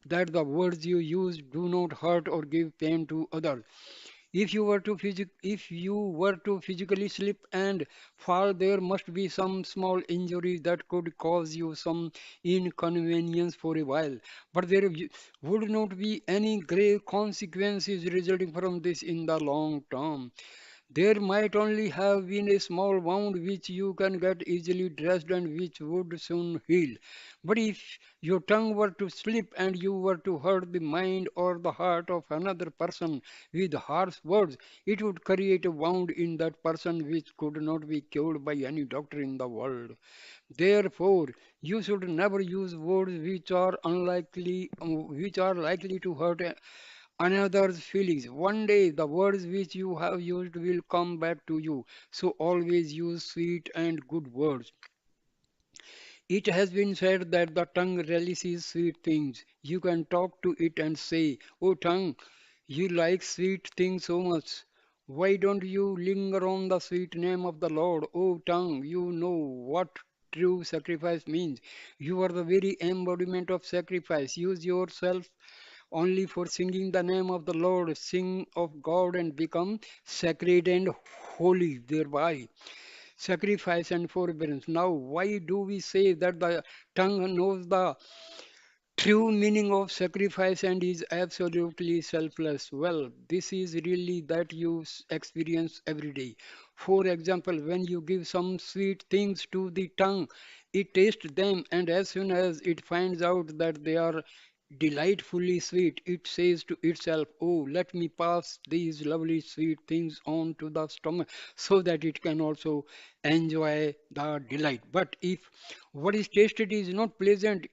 that the words you use do not hurt or give pain to others. If you were to physically slip and fall, there must be some small injury that could cause you some inconvenience for a while, but would not be any grave consequences resulting from this in the long term. There might only have been a small wound which you can get easily dressed and which would soon heal. But if your tongue were to slip and you were to hurt the mind or the heart of another person with harsh words, it would create a wound in that person which could not be cured by any doctor in the world. Therefore, you should never use words which are likely to hurt another's feelings. One day, the words which you have used will come back to you. So always use sweet and good words. It has been said that the tongue relishes sweet things. You can talk to it and say, "Oh, tongue, you like sweet things so much. Why don't you linger on the sweet name of the Lord? Oh, tongue, you know what true sacrifice means. You are the very embodiment of sacrifice. Use yourself only for singing the name of the Lord. Sing of God and become sacred and holy thereby. Sacrifice and forbearance. Now, why do we say that the tongue knows the true meaning of sacrifice and is absolutely selfless? Well, this is really that you experience every day. For example, when you give some sweet things to the tongue, it tastes them, and as soon as it finds out that they are delightfully sweet, it says to itself, "Oh, let me pass these lovely sweet things on to the stomach so that it can also enjoy the delight." But if what is tasted is not pleasant,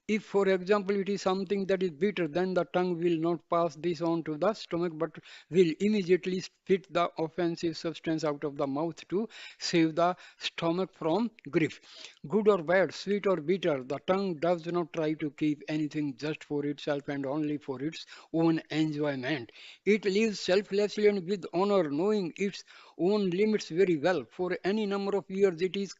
if, for example, it is something that is bitter, then the tongue will not pass this on to the stomach but will immediately spit the offensive substance out of the mouth to save the stomach from grief. Good or bad, sweet or bitter, the tongue does not try to keep anything just for itself and only for its own enjoyment. It lives selflessly and with honor, knowing its own limits very well. For any number of years, it is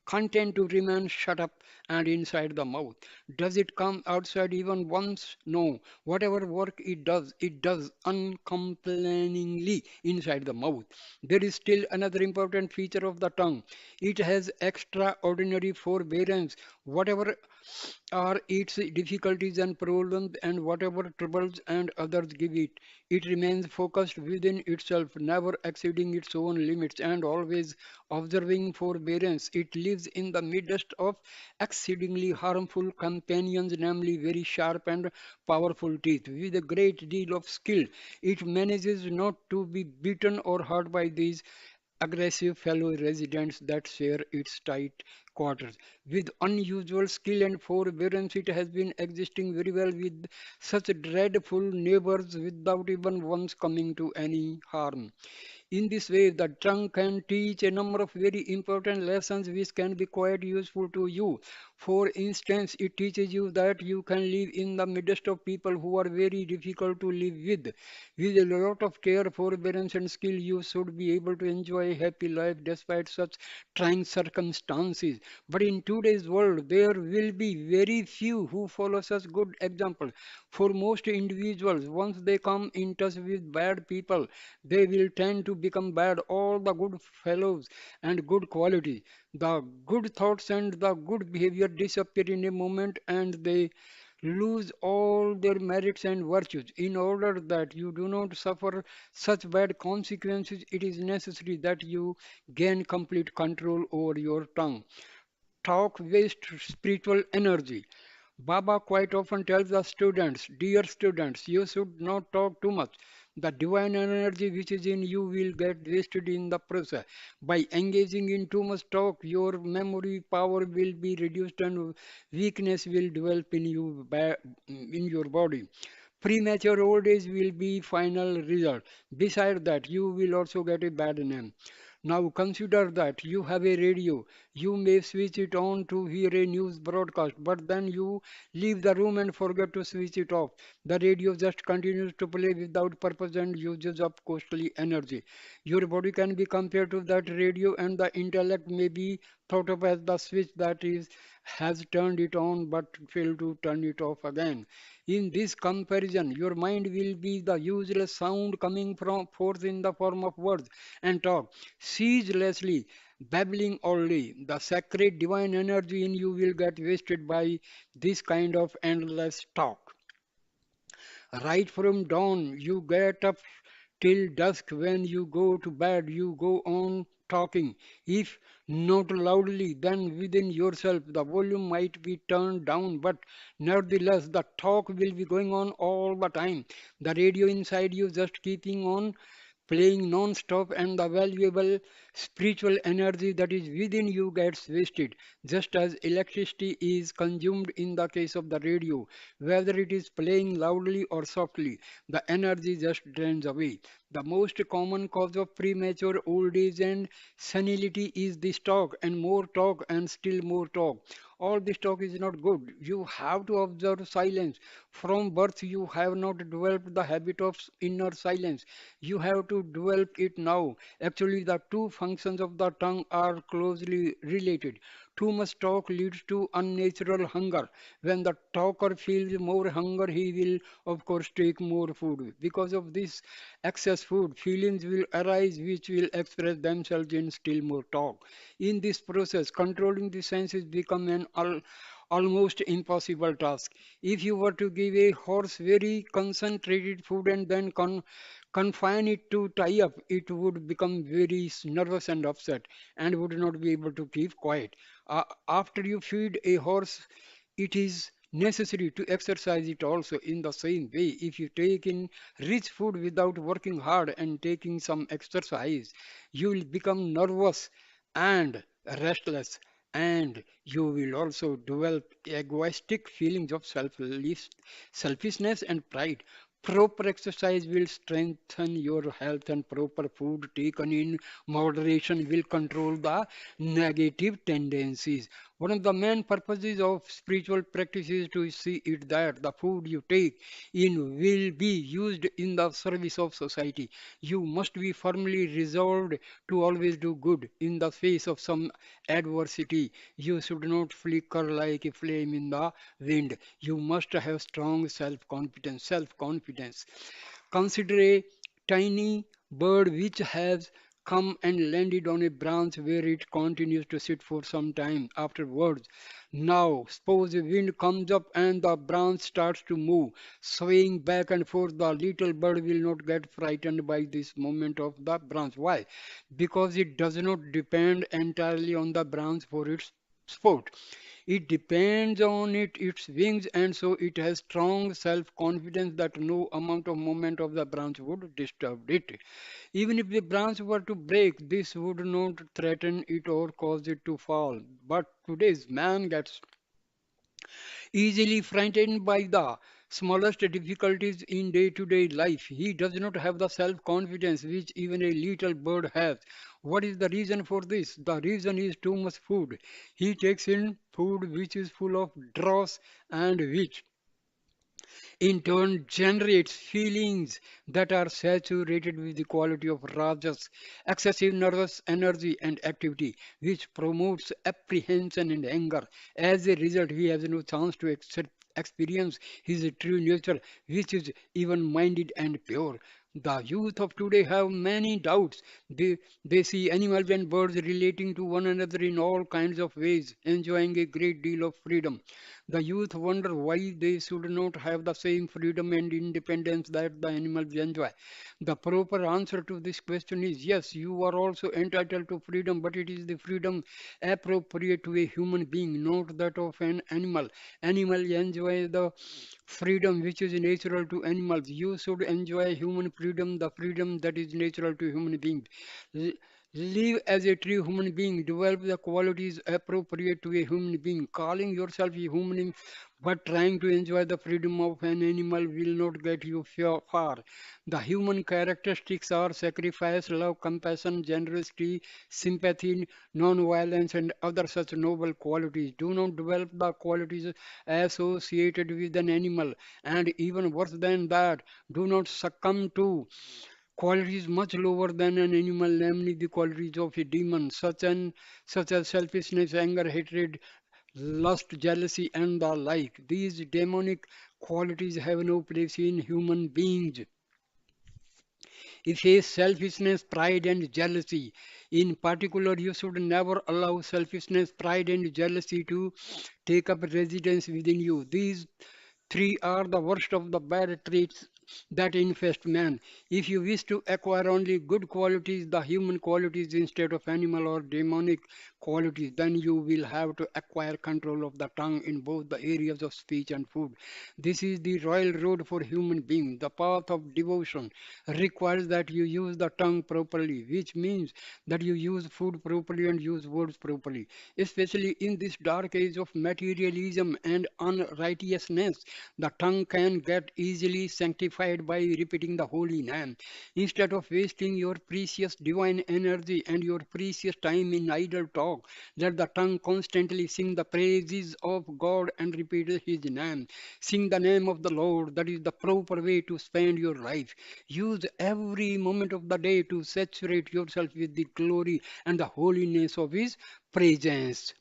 content to remain shut up and inside the mouth. Does it come outside even once? No. Whatever work it does uncomplainingly inside the mouth. There is still another important feature of the tongue. It has extraordinary forbearance. Whatever are its difficulties and problems and whatever troubles and others give it, it remains focused within itself, never exceeding its own limits and always observing forbearance. It lives in the midst of exceedingly harmful companions, namely very sharp and powerful teeth. With a great deal of skill, it manages not to be beaten or hurt by these aggressive fellow residents that share its tight quarters. With unusual skill and forbearance, it has been existing very well with such dreadful neighbors without even once coming to any harm. In this way, the tongue can teach a number of very important lessons which can be quite useful to you. For instance, it teaches you that you can live in the midst of people who are very difficult to live with. With a lot of care, forbearance, and skill, you should be able to enjoy a happy life despite such trying circumstances. But in today's world, there will be very few who follow such good example. For most individuals, once they come in touch with bad people, they will tend to become bad. All the good fellows and good quality, the good thoughts and the good behavior disappear in a moment and they lose all their merits and virtues. In order that you do not suffer such bad consequences, it is necessary that you gain complete control over your tongue. Talk waste spiritual energy. Baba quite often tells the students, "Dear students, you should not talk too much. The divine energy which is in you will get wasted in the process. By engaging in too much talk, your memory power will be reduced and weakness will develop in your body. Premature old age will be final result. Besides that, you will also get a bad name. Now consider that you have a radio. You may switch it on to hear a news broadcast, but then you leave the room and forget to switch it off. The radio just continues to play without purpose and uses up costly energy. Your body can be compared to that radio, and the intellect may be thought of as the switch that is has turned it on but failed to turn it off again. In this comparison, your mind will be the useless sound coming from forth in the form of words and talk ceaselessly, babbling only. The sacred divine energy in you will get wasted by this kind of endless talk. Right from dawn, you get up till dusk. When you go to bed, you go on talking. If not loudly, then within yourself. The volume might be turned down, but nevertheless, the talk will be going on all the time. The radio inside you just keeping on playing non-stop, and the valuable spiritual energy that is within you gets wasted, just as electricity is consumed in the case of the radio. Whether it is playing loudly or softly, the energy just drains away. The most common cause of premature old age and senility is this talk, and more talk, and still more talk. All this talk is not good. You have to observe silence. From birth, you have not developed the habit of inner silence. You have to develop it now. Actually, the two functions of the tongue are closely related. Too much talk leads to unnatural hunger. When the talker feels more hunger, he will, of course, take more food. Because of this excess food, feelings will arise which will express themselves in still more talk. In this process, controlling the senses become an almost impossible task. If you were to give a horse very concentrated food and then confine it to tie up, it would become very nervous and upset and would not be able to keep quiet. After you feed a horse, it is necessary to exercise it also in the same way. If you take in rich food without working hard and taking some exercise, you will become nervous and restless, and you will also develop egoistic feelings of selfishness and pride. Proper exercise will strengthen your health, and proper food taken in moderation will control the negative tendencies. One of the main purposes of spiritual practice is to see it that the food you take in will be used in the service of society. You must be firmly resolved to always do good in the face of some adversity. You should not flicker like a flame in the wind. You must have strong self-confidence. Self-confidence. Consider a tiny bird which has come and landed on a branch where it continues to sit for some time afterwards. Now, suppose a wind comes up and the branch starts to move, swaying back and forth. The little bird will not get frightened by this movement of the branch. Why? Because it does not depend entirely on the branch for its sport. It depends on its wings, and so it has strong self-confidence that no amount of movement of the branch would disturb it. Even if the branch were to break, this would not threaten it or cause it to fall. But today's man gets easily frightened by the smallest difficulties in day-to-day life. He does not have the self-confidence which even a little bird has. What is the reason for this? The reason is too much food. He takes in food which is full of dross and which in turn generates feelings that are saturated with the quality of rajas, excessive nervous energy and activity, which promotes apprehension and anger. As a result, he has no chance to experience his true nature, which is even minded and pure. The youth of today have many doubts. They see animals and birds relating to one another in all kinds of ways, enjoying a great deal of freedom. The youth wonder why they should not have the same freedom and independence that the animals enjoy. The proper answer to this question is yes, you are also entitled to freedom, but it is the freedom appropriate to a human being, not that of an animal. Animal enjoy the freedom which is natural to animals. You should enjoy human freedom, the freedom that is natural to human beings. L- Live as a true human being, develop the qualities appropriate to a human being. Calling yourself a human but trying to enjoy the freedom of an animal will not get you far. The human characteristics are sacrifice, love, compassion, generosity, sympathy, non-violence, and other such noble qualities. Do not develop the qualities associated with an animal, and even worse than that, do not succumb to qualities much lower than an animal, namely the qualities of a demon, such as selfishness, anger, hatred, lust, jealousy, and the like. These demonic qualities have no place in human beings. If a selfishness, pride, and jealousy, in particular, you should never allow selfishness, pride, and jealousy to take up residence within you. These three are the worst of the bad traits that infest man. If you wish to acquire only good qualities, the human qualities instead of animal or demonic qualities, then you will have to acquire control of the tongue in both the areas of speech and food. This is the royal road for human beings. The path of devotion requires that you use the tongue properly, which means that you use food properly and use words properly. Especially in this dark age of materialism and unrighteousness, the tongue can get easily sanctified by repeating the holy name. Instead of wasting your precious divine energy and your precious time in idle talk, let the tongue constantly sing the praises of God and repeat his name. Sing the name of the Lord. That is the proper way to spend your life. Use every moment of the day to saturate yourself with the glory and the holiness of his presence.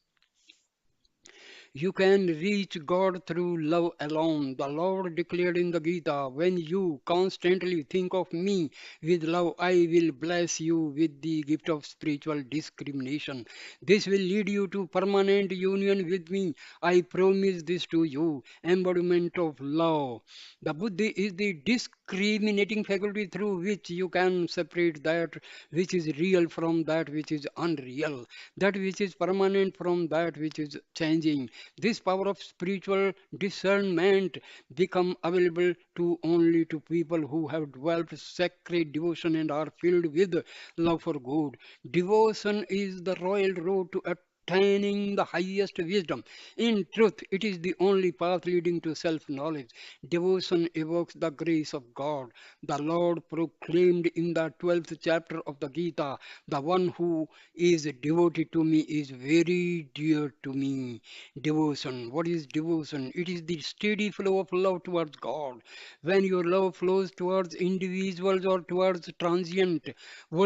You can reach God through love alone. The Lord declared in the Gita, when you constantly think of me with love, I will bless you with the gift of spiritual discrimination. This will lead you to permanent union with me. I promise this to you. Embodiment of love. The Buddhi is the discriminating faculty through which you can separate that which is real from that which is unreal, that which is permanent from that which is changing. This power of spiritual discernment become available to only to people who have developed sacred devotion and are filled with love for God. Devotion is the royal road to attaining the highest wisdom. In truth, it is the only path leading to self knowledge. Devotion evokes the grace of God. The Lord proclaimed in the 12th chapter of the Gita, the one who is devoted to me is very dear to me. Devotion. What is devotion? It is the steady flow of love towards God. When your love flows towards individuals or towards transient